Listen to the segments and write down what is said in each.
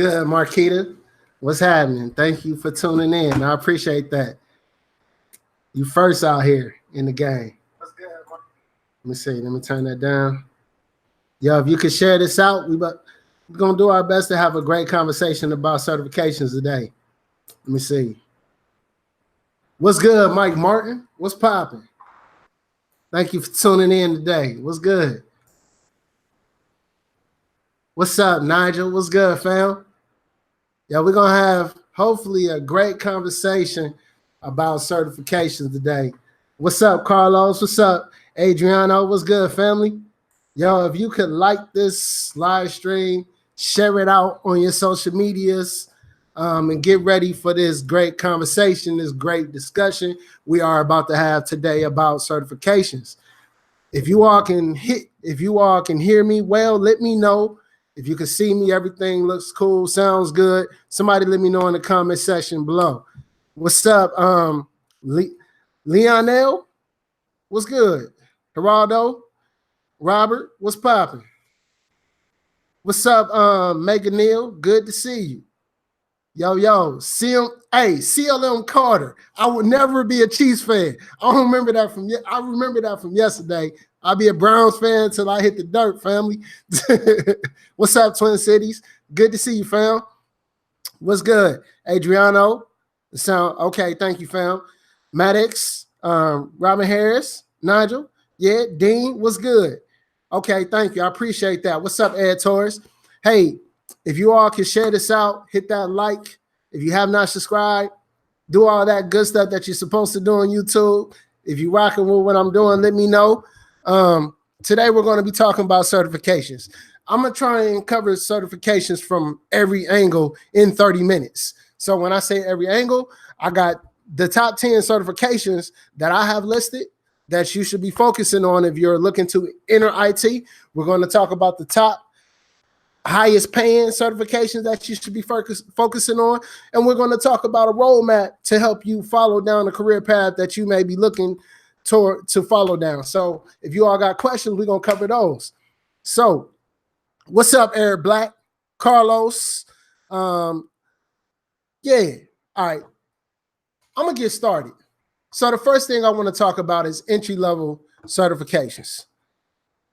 Good, Marquita. What's happening? Thank you for tuning in. I appreciate that. You first out here in the game. What's good, Mark? Let me see. Let me turn that down. Yo, if you could share this out, we're going to do our best to have a great conversation about certifications today. Let me see. What's good, Mike Martin? What's popping? Thank you for tuning in today. What's good? What's up, Nigel? What's good, fam? Yeah, we're going to have hopefully a great conversation about certifications today. What's up, Carlos? What's up, Adriano? What's good, family? Yo, if you could like this live stream, share it out on your social medias, and get ready for this great conversation, this great discussion we are about to have today about certifications. If you all can hear me well, let me know. If you can see me, everything looks cool, sounds good. Somebody let me know in the comment section below. What's up, Leonel? What's good? Geraldo? Robert? What's popping? What's up, Megan Neal? Good to see you. Yo, CLM Carter. I would never be a Chiefs fan. I remember that from yesterday. I'll be a Browns fan until I hit the dirt, family. What's up, Twin Cities? Good to see you, fam. What's good? Adriano. Sound okay, thank you, fam. Maddox, Robin Harris, Nigel. Yeah, Dean, what's good? Okay, thank you. I appreciate that. What's up, Ed Torres? Hey, if you all can share this out, hit that like. If you have not subscribed, do all that good stuff that you're supposed to do on YouTube. If you're rocking with what I'm doing, let me know. Today we're going to be talking about certifications. I'm going to try and cover certifications from every angle in 30 minutes. So when I say every angle, I got the top 10 certifications that I have listed that you should be focusing on if you're looking to enter IT. We're going to talk about the top highest paying certifications that you should be focusing on. And we're going to talk about a roadmap to help you follow down the career path that you may be looking to follow down. So if you all got questions, we're going to cover those. So what's up, Eric Black? Carlos? Yeah. All right. I'm going to get started. So the first thing I want to talk about is entry-level certifications.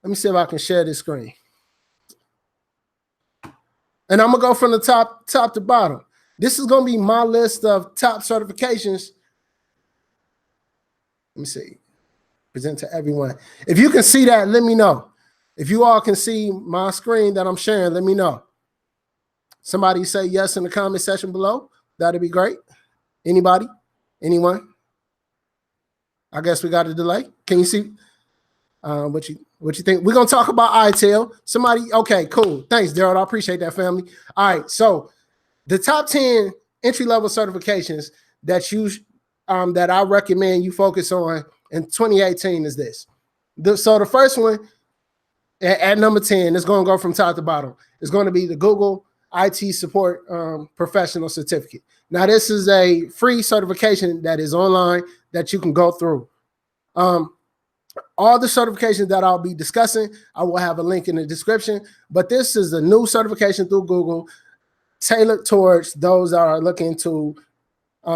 Let me see if I can share this screen. And I'm going to go from the top to bottom. This is going to be my list of top certifications. Let me see. Present to everyone. If you can see that, let me know. If you all can see my screen that I'm sharing, let me know. Somebody say yes in the comment section below. That'd be great. Anybody? Anyone? I guess we got a delay. Can you see what you think? We're going to talk about ITIL. Somebody, okay, cool. Thanks, Daryl. I appreciate that, family. All right, so the top 10 entry-level certifications that I recommend you focus on in 2018 is this. So the first one at number 10 is going to go from top to bottom. It's going to be the Google IT Support Professional Certificate. Now, this is a free certification that is online that you can go through. All the certifications that I'll be discussing, I will have a link in the description. But this is a new certification through Google tailored towards those that are looking to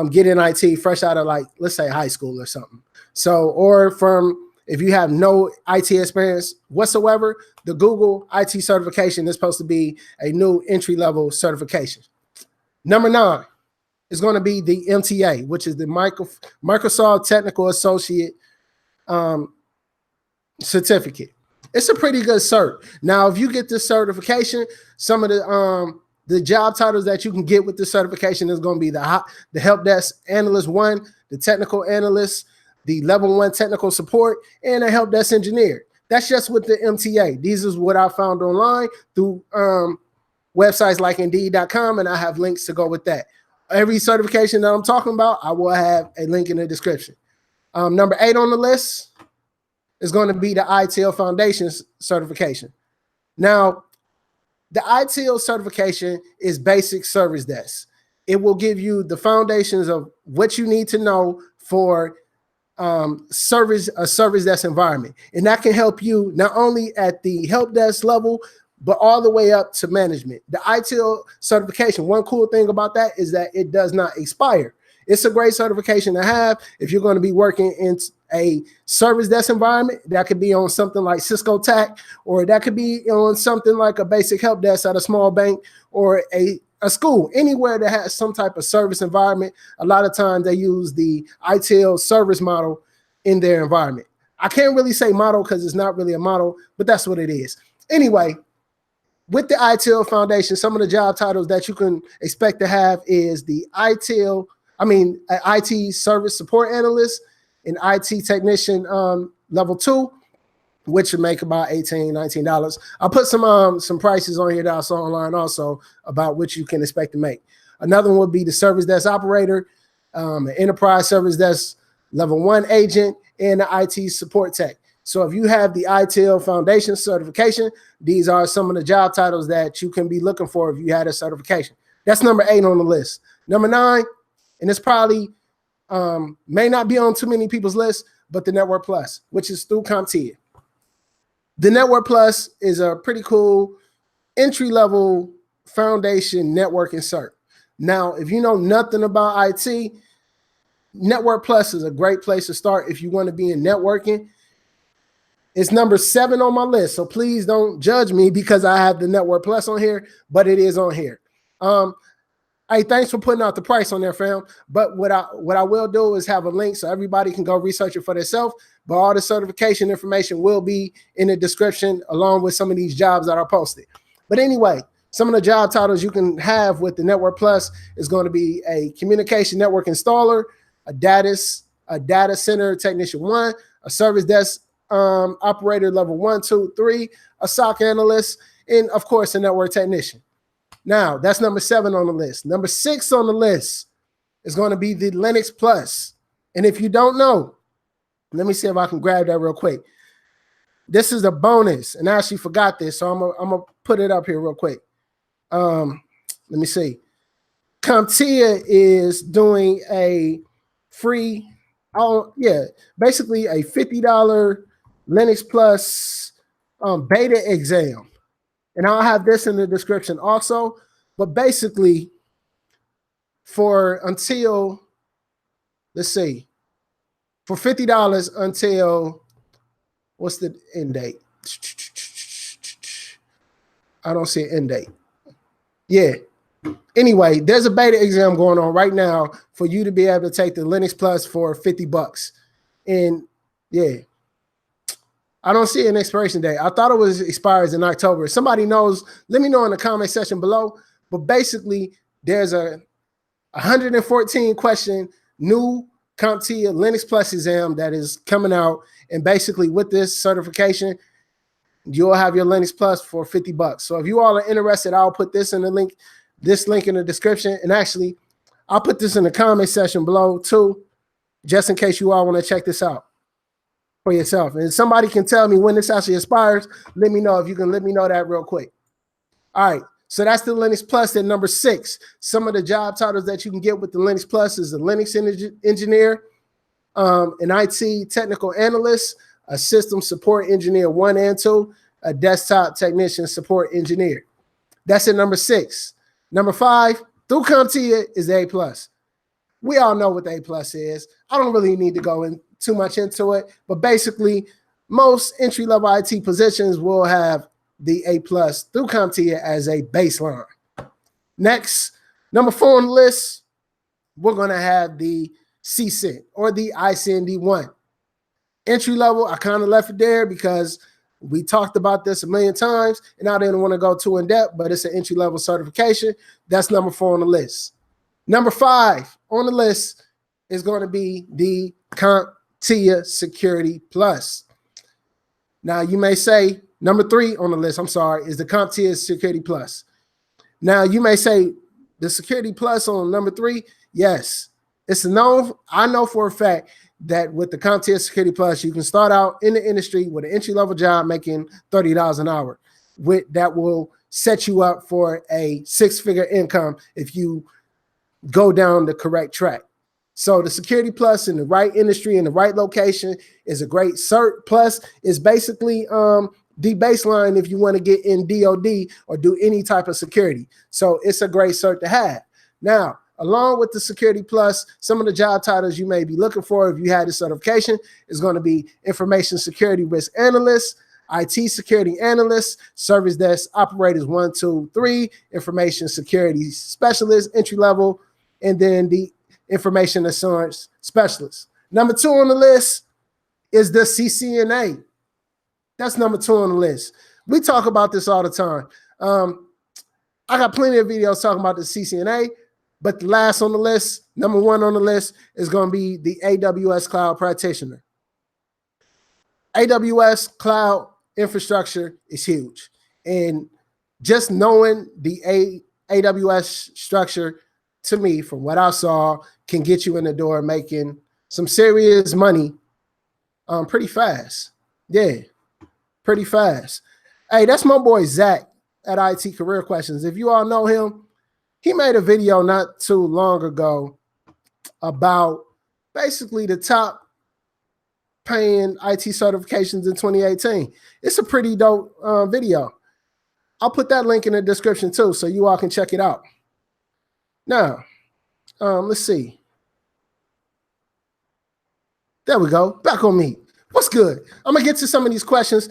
get in IT fresh out of, like, let's say high school or something. So, or if you have no IT experience whatsoever, the Google IT certification is supposed to be a new entry-level certification. Number 9 is going to be the MTA, which is the Microsoft Technical Associate certificate. It's a pretty good cert. Now, if you get this certification, some of the job titles that you can get with this certification is going to be the help desk analyst 1, the technical analyst, the level 1 technical support, and a help desk engineer. That's just with the MTA. These is what I found online through websites like Indeed.com, and I have links to go with that. Every certification that I'm talking about, I will have a link in the description. Number 8 on the list is going to be the ITIL Foundation certification. Now, the ITIL certification is basic service desk. It will give you the foundations of what you need to know for a service desk environment. And that can help you not only at the help desk level, but all the way up to management. The ITIL certification, one cool thing about that is that it does not expire. It's a great certification to have if you're going to be working in a service desk environment. That could be on something like Cisco TAC, or that could be on something like a basic help desk at a small bank or a school, anywhere that has some type of service environment. A lot of times they use the ITIL service model in their environment. I can't really say model because it's not really a model, but that's what it is. Anyway, with the ITIL Foundation, some of the job titles that you can expect to have is the IT service support analyst, an IT technician level 2, which would make about $18, $19. I'll put some prices on here that I saw online also about what you can expect to make. Another one would be the service desk operator, an enterprise service desk level 1 agent, and the IT support tech. So if you have the ITIL Foundation certification, these are some of the job titles that you can be looking for if you had a certification. That's number 8 on the list. Number 9, and it's probably may not be on too many people's list, but the Network Plus, which is through CompTIA. The Network Plus is a pretty cool entry-level foundation networking cert. Now, if you know nothing about IT, Network Plus is a great place to start if you want to be in networking. It's number 7 on my list, so please don't judge me because I have the Network Plus on here, but it is on here. Hey, thanks for putting out the price on there, fam. But what I will do is have a link so everybody can go research it for themselves. But all the certification information will be in the description along with some of these jobs that are posted. But anyway, some of the job titles you can have with the Network Plus is going to be a communication network installer, a data center technician 1, a service desk operator level 1, 2, 3, a SOC analyst, and of course a network technician. Now, that's number 7 on the list. Number 6 on the list is going to be the Linux Plus. And if you don't know, let me see if I can grab that real quick. This is a bonus, and I actually forgot this, so I'm gonna put it up here real quick. Let me see. CompTIA is doing a free, basically a $50 Linux Plus beta exam. And I'll have this in the description also. But basically, for $50 until, what's the end date? I don't see an end date. Yeah. Anyway, there's a beta exam going on right now for you to be able to take the Linux Plus for $50. And yeah, I don't see an expiration date. I thought it expires in October. If somebody knows, let me know in the comment section below. But basically, there's a 114 question new CompTIA Linux Plus exam that is coming out. And basically with this certification, you'll have your Linux Plus for $50. So if you all are interested, I'll put this in the link, in the description. And actually, I'll put this in the comment section below too, just in case you all want to check this out for yourself. And if somebody can tell me when this actually expires, let me know. If you can let me know that real quick. All right. So that's the Linux Plus at number 6. Some of the job titles that you can get with the Linux Plus is a Linux engineer, an IT technical analyst, a system support engineer 1 and 2, a desktop technician support engineer. That's at number 6. Number 5, through CompTIA, is A+. We all know what the A+ is. I don't really need to go in too much into it, but basically most entry-level IT positions will have the A+ through CompTIA as a baseline. Next, number 4 on the list, we're going to have the CCENT or the ICND1. Entry level, I kind of left it there because we talked about this a million times and I didn't want to go too in depth, but it's an entry level certification. That's number 4 on the list. Number 5 on the list is going to be the CompTIA Security Plus. Now you may say, number 3 on the list, is the CompTIA Security Plus. Now you may say the Security Plus on number 3, yes. It's known, I know for a fact that with the CompTIA Security Plus, you can start out in the industry with an entry-level job making $30 an hour. That will set you up for a 6-figure income if you go down the correct track. So the Security Plus in the right industry, in the right location is a great cert. Plus, it's basically the baseline if you want to get in DOD or do any type of security. So it's a great cert to have. Now, along with the Security Plus, some of the job titles you may be looking for if you had the certification is going to be Information Security Risk Analyst, IT Security Analyst, Service Desk Operators 1, 2, 3, Information Security Specialist, entry level, and then the Information Assurance Specialist. Number 2 on the list is the CCNA. That's number 2 on the list. We talk about this all the time. I got plenty of videos talking about the CCNA, but the last on the list, number 1 on the list, is going to be the AWS Cloud Practitioner. AWS Cloud infrastructure is huge. And just knowing the AWS structure, to me, from what I saw, can get you in the door making some serious money pretty fast. Yeah, pretty fast. Hey, that's my boy Zach at IT Career Questions. If you all know him, he made a video not too long ago about basically the top paying IT certifications in 2018. It's a pretty dope video. I'll put that link in the description too, so you all can check it out. Now, let's see. There we go. Back on me. What's good? I'm gonna get to some of these questions.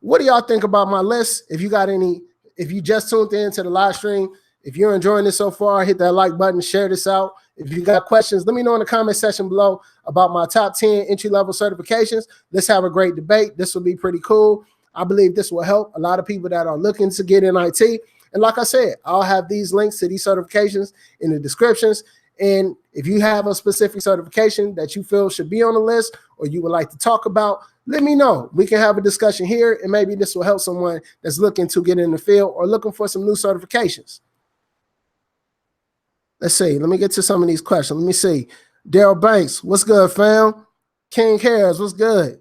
What do y'all think about my list? If you got any, if you just tuned in to the live stream, if you're enjoying this so far, hit that like button, share this out. If you got questions, let me know in the comment section below about my top 10 entry-level certifications. Let's have a great debate. This will be pretty cool. I believe this will help a lot of people that are looking to get in IT. And like I said, I'll have these links to these certifications in the descriptions. And if you have a specific certification that you feel should be on the list or you would like to talk about, let me know. We can have a discussion here, and maybe this will help someone that's looking to get in the field or looking for some new certifications. Let's see. Let me get to some of these questions. Let me see. Daryl Banks, what's good, fam? King Harris, what's good?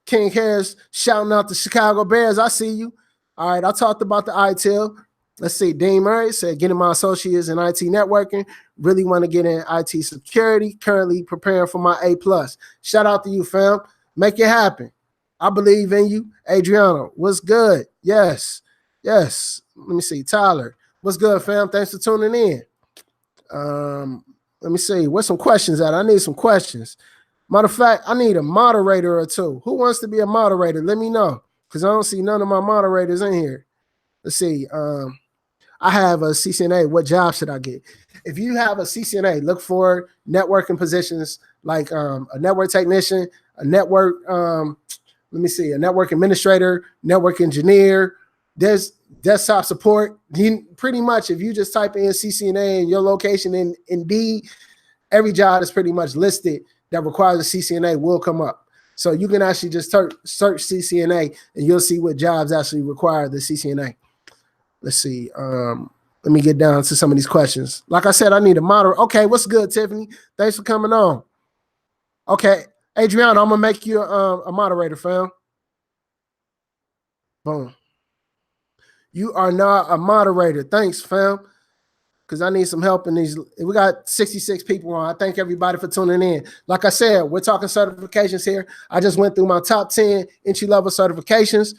King Harris shouting out the Chicago Bears. I see you. All right, I talked about the ITIL. Let's see. Dean Murray said, getting my associates in IT networking. Really want to get in IT security. Currently preparing for my A+. Shout out to you, fam. Make it happen. I believe in you. Adriano, what's good? Yes. Yes. Let me see. Tyler, what's good, fam? Thanks for tuning in. Let me see. Where's some questions at? I need some questions. Matter of fact, I need a moderator or two. Who wants to be a moderator? Let me know, because I don't see none of my moderators in here. Let's see. I have a CCNA. What job should I get? If you have a CCNA, look for networking positions like a network technician, a network, let me see, a network administrator, network engineer. There's desktop support. Pretty much, if you just type in CCNA and your location in Indeed, every job is pretty much listed that requires a CCNA will come up. So you can actually just search CCNA and you'll see what jobs actually require the CCNA. Let's see. Let me get down to some of these questions. Like I said, I need a moderator. Okay, what's good, Tiffany? Thanks for coming on. Okay, Adriana, I'm gonna make you a moderator, fam. Boom. You are not a moderator. Thanks, fam. Because I need some help in these. We got 66 people on. I thank everybody for tuning in. Like I said, we're talking certifications here. I just went through my top 10 entry-level certifications.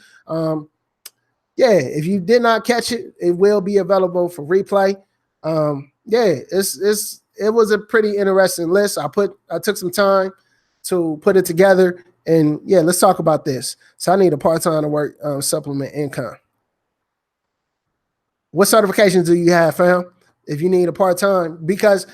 Yeah, if you did not catch it, it will be available for replay. Yeah, it was a pretty interesting list. I took some time to put it together, and yeah, let's talk about this. So I need a part-time to work supplement income. What certifications do you have, fam? If you need a part-time, because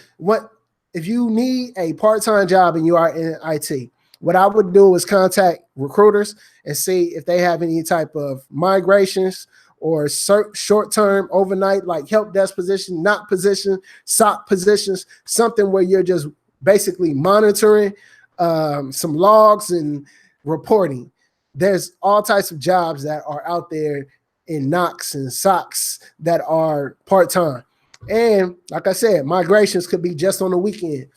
if you need a part-time job and you are in IT, what I would do is contact recruiters and see if they have any type of migrations or short-term overnight, like help desk position, not position, SOC positions, something where you're just basically monitoring some logs and reporting. There's all types of jobs that are out there in NOCs and SOCs that are part-time. And like I said, migrations could be just on the weekend.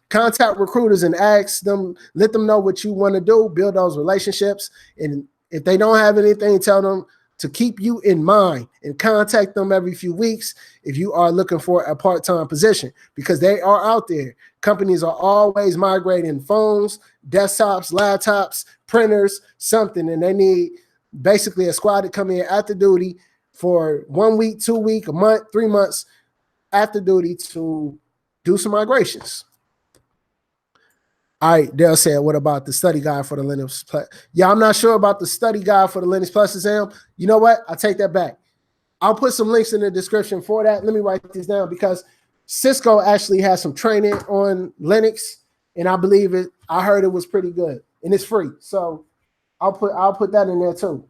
Contact recruiters and ask them, let them know what you want to do, build those relationships. And if they don't have anything, tell them to keep you in mind and contact them every few weeks if you are looking for a part-time position, because they are out there. Companies are always migrating phones, desktops, laptops, printers, something, and they need basically a squad to come in after duty for 1 week, 2 weeks, a month, 3 months after duty to do some migrations. All right, Dale said, what about the study guide for the Linux Plus? Yeah, I'm not sure about the study guide for the Linux Plus exam. You know what? I'll take that back. I'll put some links in the description for that. Let me write this down because Cisco actually has some training on Linux, and I believe it. I heard it was pretty good, and it's free. So I'll put that in there too.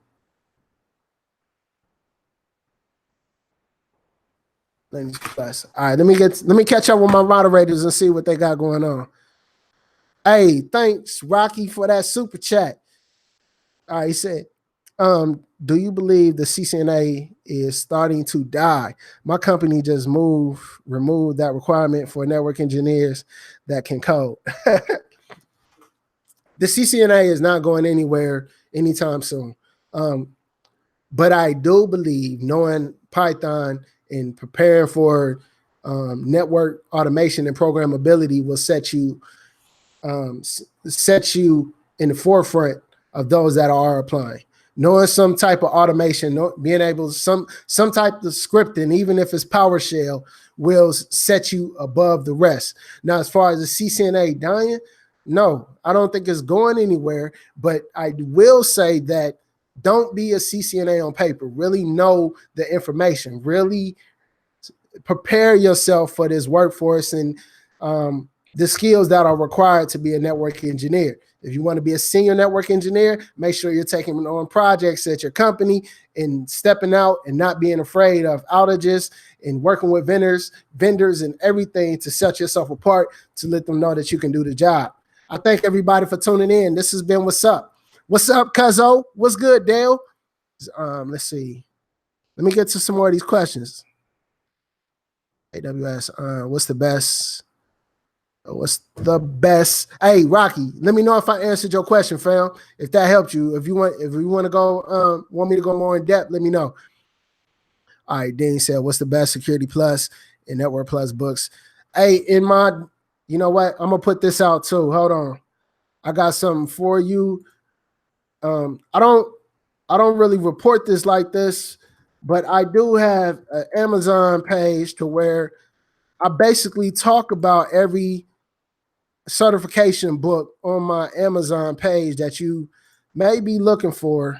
Linux Plus. All right, let me catch up with my moderators and see what they got going on. Hey, thanks, Rocky, for that super chat. All right, he said, do you believe the CCNA is starting to die? My company just removed that requirement for network engineers that can code. The CCNA is not going anywhere anytime soon. But I do believe knowing Python and preparing for network automation and programmability will set you in the forefront of those that are applying. Knowing some type of automation, being able to some type of scripting, even if it's PowerShell, will set you above the rest. Now, as far as the CCNA dying, no, I don't think it's going anywhere. But I will say that don't be a CCNA on paper. Really know the information. Really prepare yourself for this workforce and the skills that are required to be a network engineer. If you want to be a senior network engineer, make sure you're taking on projects at your company and stepping out and not being afraid of outages and working with vendors and everything to set yourself apart to let them know that you can do the job. I thank everybody for tuning in. This has been What's Up. What's up, Cuzzo? What's good, Dale? Let's see. Let me get to some more of these questions. AWS, what's the best? What's the best? Hey, Rocky, let me know if I answered your question, fam. If that helped you, if you want to go, want me to go more in depth, let me know. All right, Dean said, what's the best Security Plus and Network Plus books? Hey, you know what? I'm gonna put this out too. Hold on, I got something for you. I don't really report this like this, but I do have an Amazon page to where I basically talk about every certification book on my Amazon page that you may be looking for.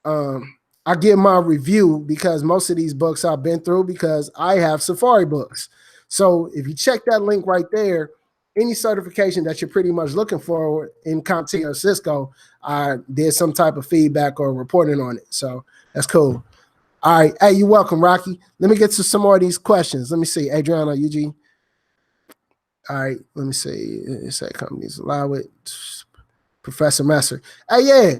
I give my review because most of these books I've been through because I have Safari books. So if you check that link right there, any certification that you're pretty much looking for in CompTIA or Cisco, I did some type of feedback or reporting on it. So that's cool. All right. Hey, you're welcome, Rocky. Let me get to some more of these questions. Let me see. Adriana, Eugene. All right. Let me see. Say companies allow it. Professor Messer. Hey, yeah.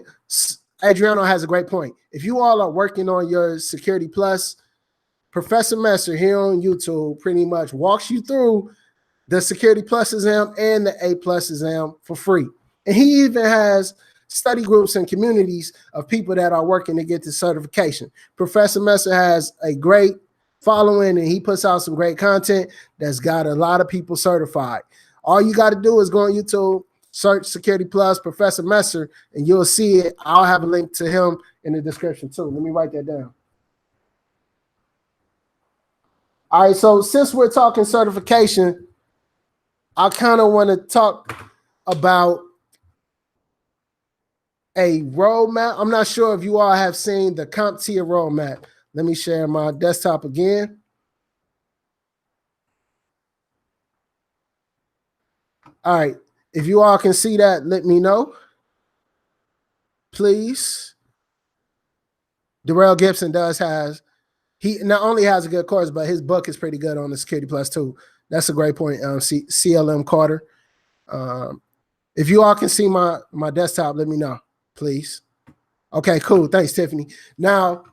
Adriano has a great point. If you all are working on your Security Plus, Professor Messer here on YouTube pretty much walks you through the Security Plus exam and the A+ exam for free. And he even has study groups and communities of people that are working to get the certification. Professor Messer has a great following, and he puts out some great content that's got a lot of people certified. All you got to do is go on YouTube, search Security Plus Professor Messer, and you'll see it. I'll have a link to him in the description too. Let me write that down. All right, so since we're talking certification, I kind of want to talk about a roadmap. I'm not sure if you all have seen the CompTIA Roadmap. Let me share my desktop again. All right, if you all can see that, let me know, please. Darrell Gibson he not only has a good course, but his book is pretty good on the Security Plus too. That's a great point. CLM Carter. If you all can see my desktop, let me know, please. Okay, cool. Thanks, Tiffany. Now,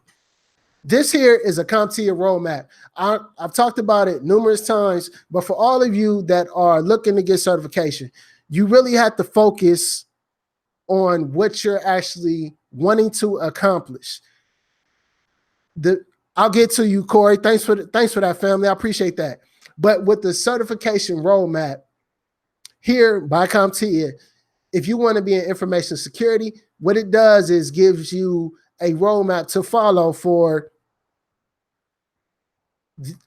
this here is a CompTIA roadmap. I've talked about it numerous times, but for all of you that are looking to get certification, you really have to focus on what you're actually wanting to accomplish. I'll get to you, Corey. Thanks for that, family. I appreciate that. But with the certification roadmap here by CompTIA, if you want to be in information security, what it does is gives you a roadmap to follow for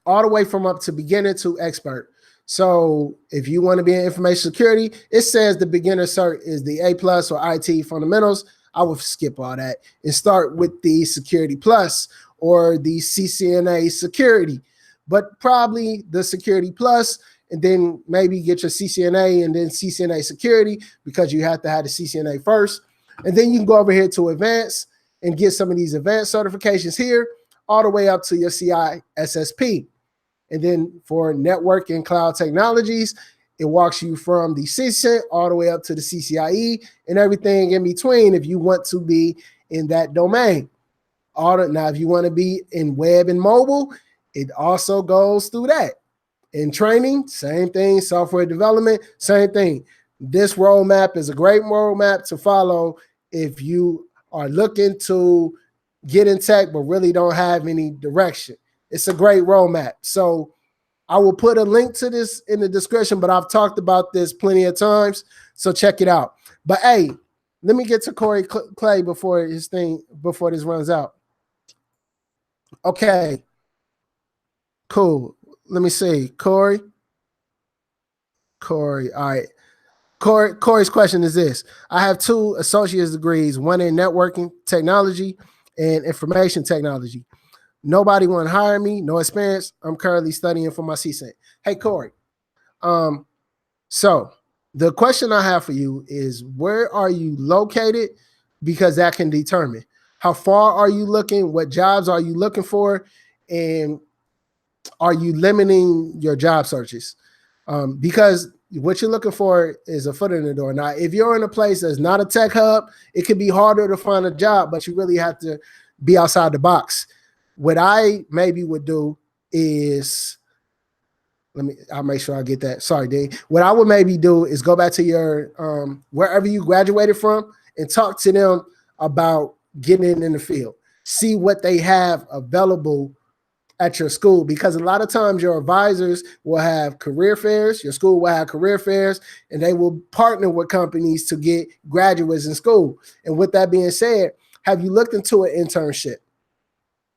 all the way from up to beginner to expert. So if you want to be in information security, it says the beginner cert is the A+ or IT fundamentals. I would skip all that and start with the security plus or the CCNA security, but probably the security plus, and then maybe get your CCNA and then CCNA security, because you have to have the CCNA first. And then you can go over here to advanced and get some of these advanced certifications here, all the way up to your CISSP. And then for network and cloud technologies, it walks you from the CCENT all the way up to the CCIE and everything in between if you want to be in that domain. Now, if you want to be in web and mobile, it also goes through that. In training, same thing. Software development, same thing. This roadmap is a great roadmap to follow if you are looking to get in tech but really don't have any direction. It's a great roadmap. So I will put a link to this in the description, but I've talked about this plenty of times, so check it out. But hey, let me get to Corey Clay before this runs out. Okay, cool. Let me see, Corey. All right. Corey's question is this: I have 2 associate's degrees, one in networking technology and information technology. Nobody want to hire me, no experience. I'm currently studying for my CCENT. Hey, Corey. So the question I have for you is, where are you located? Because that can determine how far are you looking, what jobs are you looking for, and are you limiting your job searches? Because what you're looking for is a foot in the door. Now, if you're in a place that's not a tech hub, it can be harder to find a job, but you really have to be outside the box. What I maybe would do is, I'll make sure I get that. Sorry, Dean. What I would maybe do is go back to your, wherever you graduated from, and talk to them about getting in the field. See what they have available at your school, because a lot of times your advisors will have career fairs, your school will have career fairs, and they will partner with companies to get graduates in school. And with that being said, have you looked into an internship?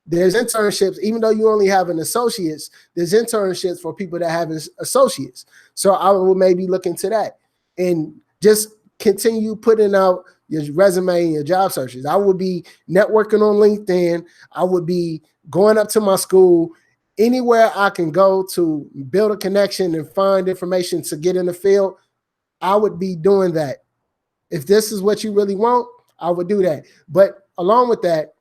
There's internships, even though you only have an associate's, there's internships for people that have associates. So I will maybe look into that and just continue putting out your resume and your job searches. I would be networking on LinkedIn. I would be going up to my school, anywhere I can go to build a connection and find information to get in the field. I would be doing that. If this is what you really want, I would do that. But along with that,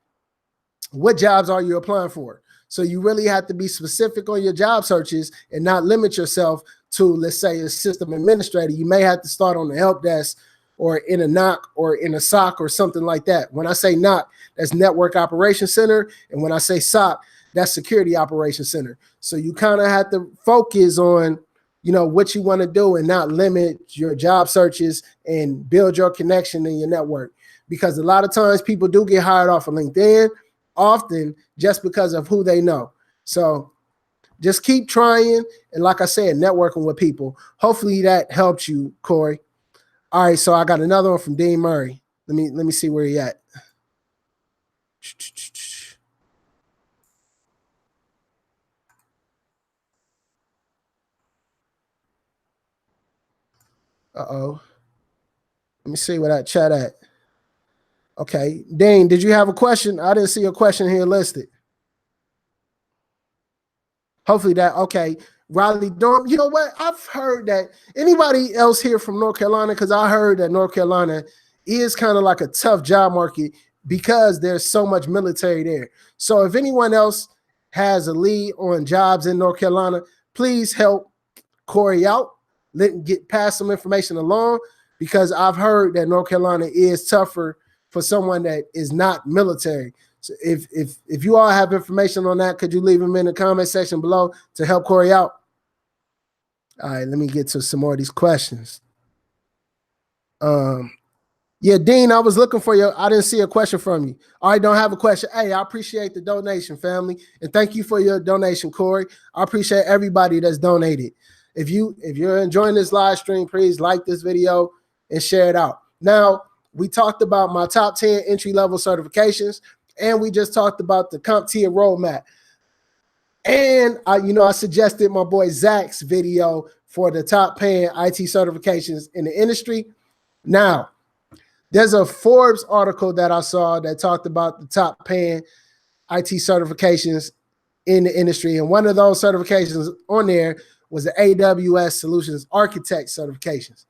what jobs are you applying for? So you really have to be specific on your job searches and not limit yourself to, let's say, a system administrator. You may have to start on the help desk or in a NOC or in a SOC or something like that. When I say NOC, that's Network Operations Center. And when I say SOC, that's Security Operations Center. So you kind of have to focus on, what you want to do and not limit your job searches and build your connection in your network. Because a lot of times people do get hired off of LinkedIn, often just because of who they know. So just keep trying. And like I said, networking with people. Hopefully that helps you, Corey. All right, so I got another one from Dean Murray. Let me see where he at. Uh-oh. Let me see where that chat at. Okay, Dean, did you have a question? I didn't see a question here listed. Hopefully that, okay. Riley Dorm, you know what? I've heard that. Anybody else here from North Carolina? Because I heard that North Carolina is kind of like a tough job market because there's so much military there. So if anyone else has a lead on jobs in North Carolina, please help Corey out. Pass some information along, because I've heard that North Carolina is tougher for someone that is not military. So if you all have information on that, could you leave them in the comment section below to help Corey out? All right, let me get to some more of these questions. Yeah, Dean, I was looking for I didn't see a question from you. All right, don't have a question. Hey, I appreciate the donation, family. And thank you for your donation, Corey. I appreciate everybody that's donated. If you're enjoying this live stream, please like this video and share it out. Now, We talked about my top 10 entry-level certifications, and we just talked about the CompTIA Roadmap. And I suggested my boy Zach's video for the top paying IT certifications in the industry. Now, there's a Forbes article that I saw that talked about the top paying IT certifications in the industry. And one of those certifications on there was the AWS Solutions Architect certifications.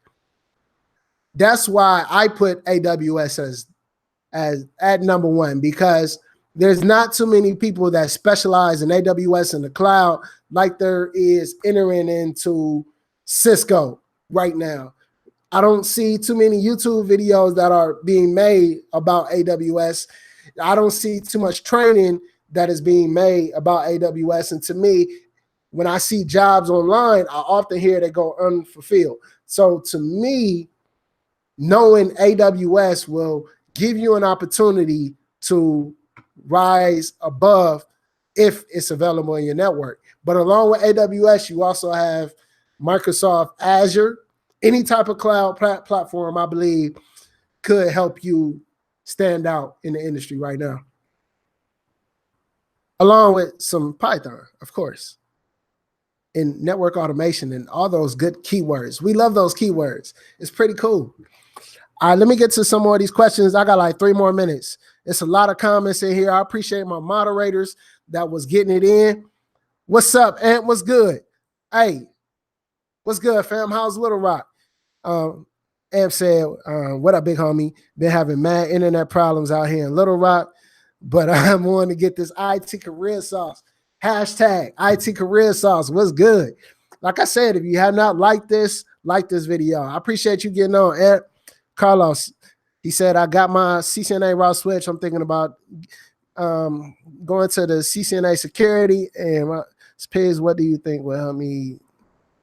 That's why I put AWS as at number one, because there's not too many people that specialize in AWS in the cloud like there is entering into Cisco right now. I don't see too many YouTube videos that are being made about AWS. I don't see too much training that is being made about AWS. And to me, when I see jobs online, I often hear they go unfulfilled. So to me, knowing AWS will give you an opportunity to rise above if it's available in your network. But along with AWS, you also have Microsoft Azure. Any type of cloud platform, I believe, could help you stand out in the industry right now. Along with some Python, of course, and network automation and all those good keywords. We love those keywords. It's pretty cool. All right, let me get to some more of these questions. I got like 3 more minutes. It's a lot of comments in here. I appreciate my moderators that was getting it in. What's up, Ant? What's good? Hey, what's good, fam? How's Little Rock? Amp said, what up, big homie? Been having mad internet problems out here in Little Rock, but I'm wanting to get this IT career sauce. Hashtag IT career sauce. What's good? Like I said, if you have not liked this, like this video. I appreciate you getting on, Amp. Carlos, he said, I got my CCNA route switch. I'm thinking about going to the CCNA Security. And Piz, what do you think will help me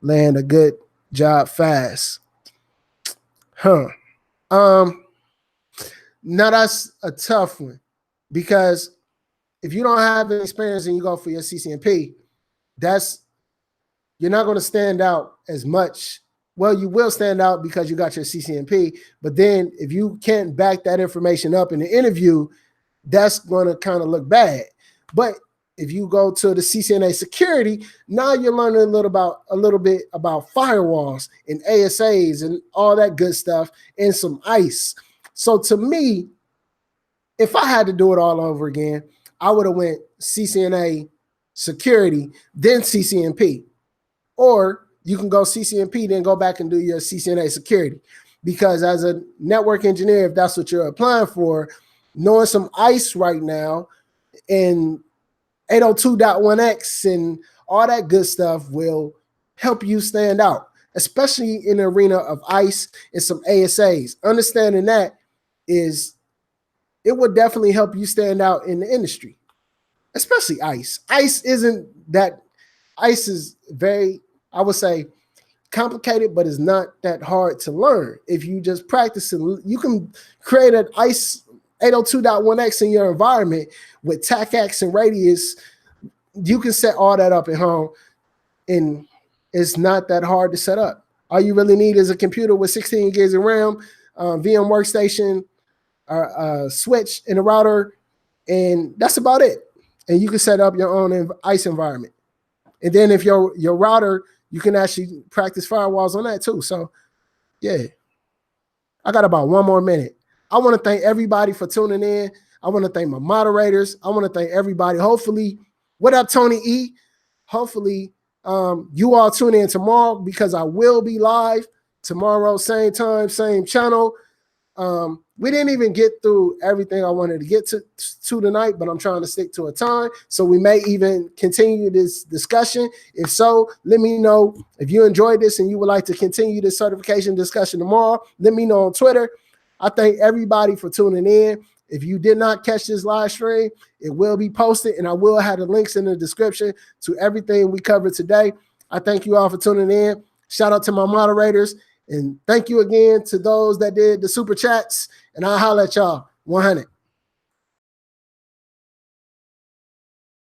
land a good job fast? Now that's a tough one, because if you don't have any experience and you go for your CCNP, you're not going to stand out as much. Well, you will stand out because you got your CCNP, but then if you can't back that information up in the interview, that's going to kind of look bad. But if you go to the CCNA Security, now you're learning a little bit about firewalls and ASAs and all that good stuff and some ICE. So to me, if I had to do it all over again, I would have went CCNA Security, then CCNP. Or you can go CCNP, then go back and do your CCNA Security. Because as a network engineer, if that's what you're applying for, knowing some ICE right now and 802.1x and all that good stuff will help you stand out, especially in the arena of ICE and some ASAs. Understanding that it would definitely help you stand out in the industry, especially ICE. ICE is very, I would say, complicated, but it's not that hard to learn. If you just practice it, you can create an ICE 802.1x in your environment with TACAX and radius. You can set all that up at home, and it's not that hard to set up. All you really need is a computer with 16 gigs of RAM, VM workstation, switch, and a router, and that's about it. And you can set up your own ICE environment. And then if your router, you can actually practice firewalls on that too. So, yeah, I got about 1 more minute. I want to thank everybody for tuning in. I want to thank my moderators. I want to thank everybody. Hopefully, what up, Tony E? Hopefully, you all tune in tomorrow, because I will be live tomorrow, same time, same channel. We didn't even get through everything I wanted to get to tonight, but I'm trying to stick to a time. So we may even continue this discussion. If so, let me know. If you enjoyed this and you would like to continue this certification discussion tomorrow, let me know on Twitter. I thank everybody for tuning in. If you did not catch this live stream, it will be posted, and I will have the links in the description to everything we covered today. I thank you all for tuning in. Shout out to my moderators, and thank you again to those that did the super chats, and I'll holler at y'all. 100.